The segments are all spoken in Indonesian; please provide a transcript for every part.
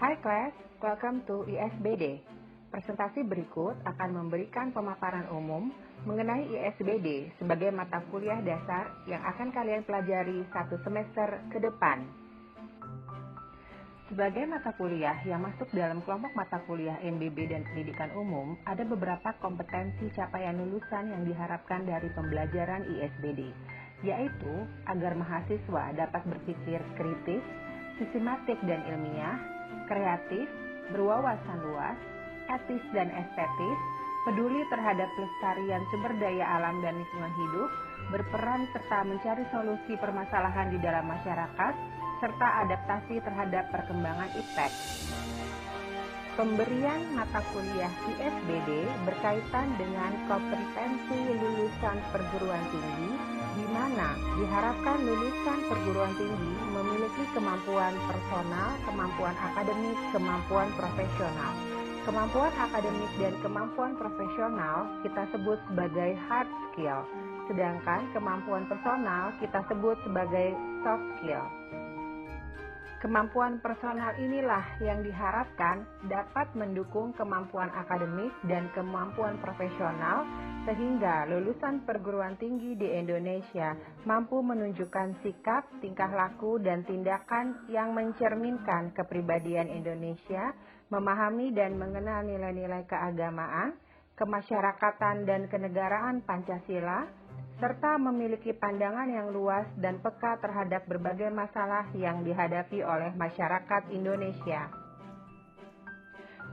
Hi class, welcome to ISBD. Presentasi berikut akan memberikan pemaparan umum mengenai ISBD sebagai mata kuliah dasar yang akan kalian pelajari satu semester ke depan. Sebagai mata kuliah yang masuk dalam kelompok mata kuliah MBB dan Pendidikan Umum, ada beberapa kompetensi capaian lulusan yang diharapkan dari pembelajaran ISBD, yaitu agar mahasiswa dapat berpikir kritis, sistematik dan ilmiah, kreatif, berwawasan luas, etis dan estetis, peduli terhadap pelestarian sumber daya alam dan lingkungan hidup, berperan serta mencari solusi permasalahan di dalam masyarakat, serta adaptasi terhadap perkembangan iptek. Pemberian mata kuliah ISBD berkaitan dengan kompetensi lulusan perguruan tinggi, di mana diharapkan lulusan perguruan tinggi memiliki kemampuan personal, kemampuan akademik, kemampuan profesional. Kemampuan akademik dan kemampuan profesional kita sebut sebagai hard skill, sedangkan kemampuan personal kita sebut sebagai soft skill. Kemampuan personal inilah yang diharapkan dapat mendukung kemampuan akademik dan kemampuan profesional sehingga lulusan perguruan tinggi di Indonesia mampu menunjukkan sikap, tingkah laku, dan tindakan yang mencerminkan kepribadian Indonesia, memahami dan mengenal nilai-nilai keagamaan, kemasyarakatan dan kenegaraan Pancasila, serta memiliki pandangan yang luas dan peka terhadap berbagai masalah yang dihadapi oleh masyarakat Indonesia.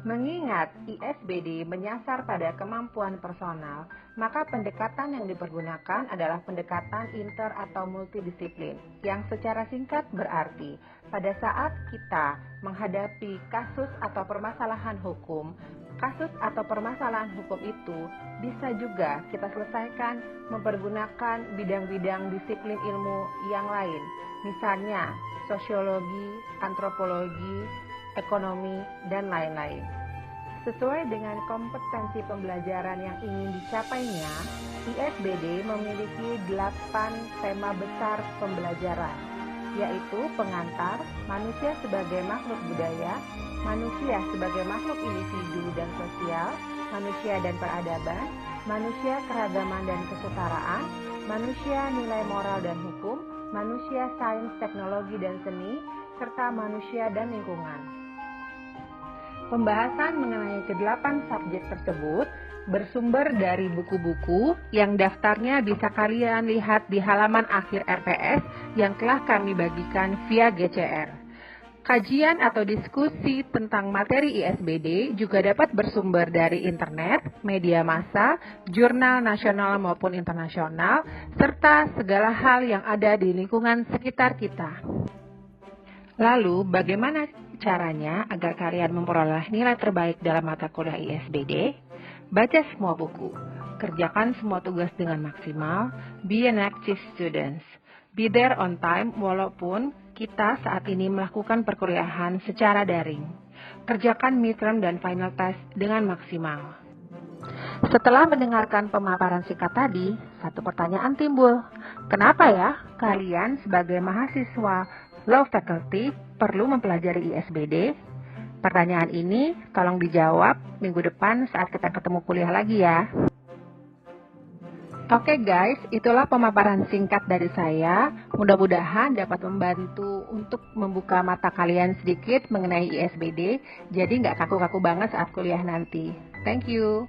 Mengingat ISBD menyasar pada kemampuan personal, maka pendekatan yang dipergunakan adalah pendekatan inter atau multidisiplin, yang secara singkat berarti pada saat kita menghadapi kasus atau permasalahan hukum, kasus atau permasalahan hukum itu bisa juga kita selesaikan mempergunakan bidang-bidang disiplin ilmu yang lain, misalnya sosiologi, antropologi, ekonomi, dan lain-lain. Sesuai dengan kompetensi pembelajaran yang ingin dicapainya, ISBD memiliki 8 tema besar pembelajaran, yaitu pengantar, manusia sebagai makhluk budaya, manusia sebagai makhluk individu dan sosial, manusia dan peradaban, manusia keragaman dan kesetaraan, manusia nilai moral dan hukum, manusia sains, teknologi dan seni, serta manusia dan lingkungan. Pembahasan mengenai ke-8 subjek tersebut bersumber dari buku-buku yang daftarnya bisa kalian lihat di halaman akhir RPS yang telah kami bagikan via GCR. Kajian atau diskusi tentang materi ISBD juga dapat bersumber dari internet, media massa, jurnal nasional maupun internasional, serta segala hal yang ada di lingkungan sekitar kita. Lalu, bagaimana caranya agar kalian memperoleh nilai terbaik dalam mata kuliah ISBD? Baca semua buku, kerjakan semua tugas dengan maksimal, be an active student, be there on time walaupun kita saat ini melakukan perkuliahan secara daring. Kerjakan midterm dan final test dengan maksimal. Setelah mendengarkan pemaparan singkat tadi, satu pertanyaan timbul. Kenapa ya kalian sebagai mahasiswa Law Faculty perlu mempelajari ISBD? Pertanyaan ini tolong dijawab minggu depan saat kita ketemu kuliah lagi ya. Oke guys, itulah pemaparan singkat dari saya. Mudah-mudahan dapat membantu untuk membuka mata kalian sedikit mengenai ISBD. Jadi nggak kaku-kaku banget saat kuliah nanti. Thank you.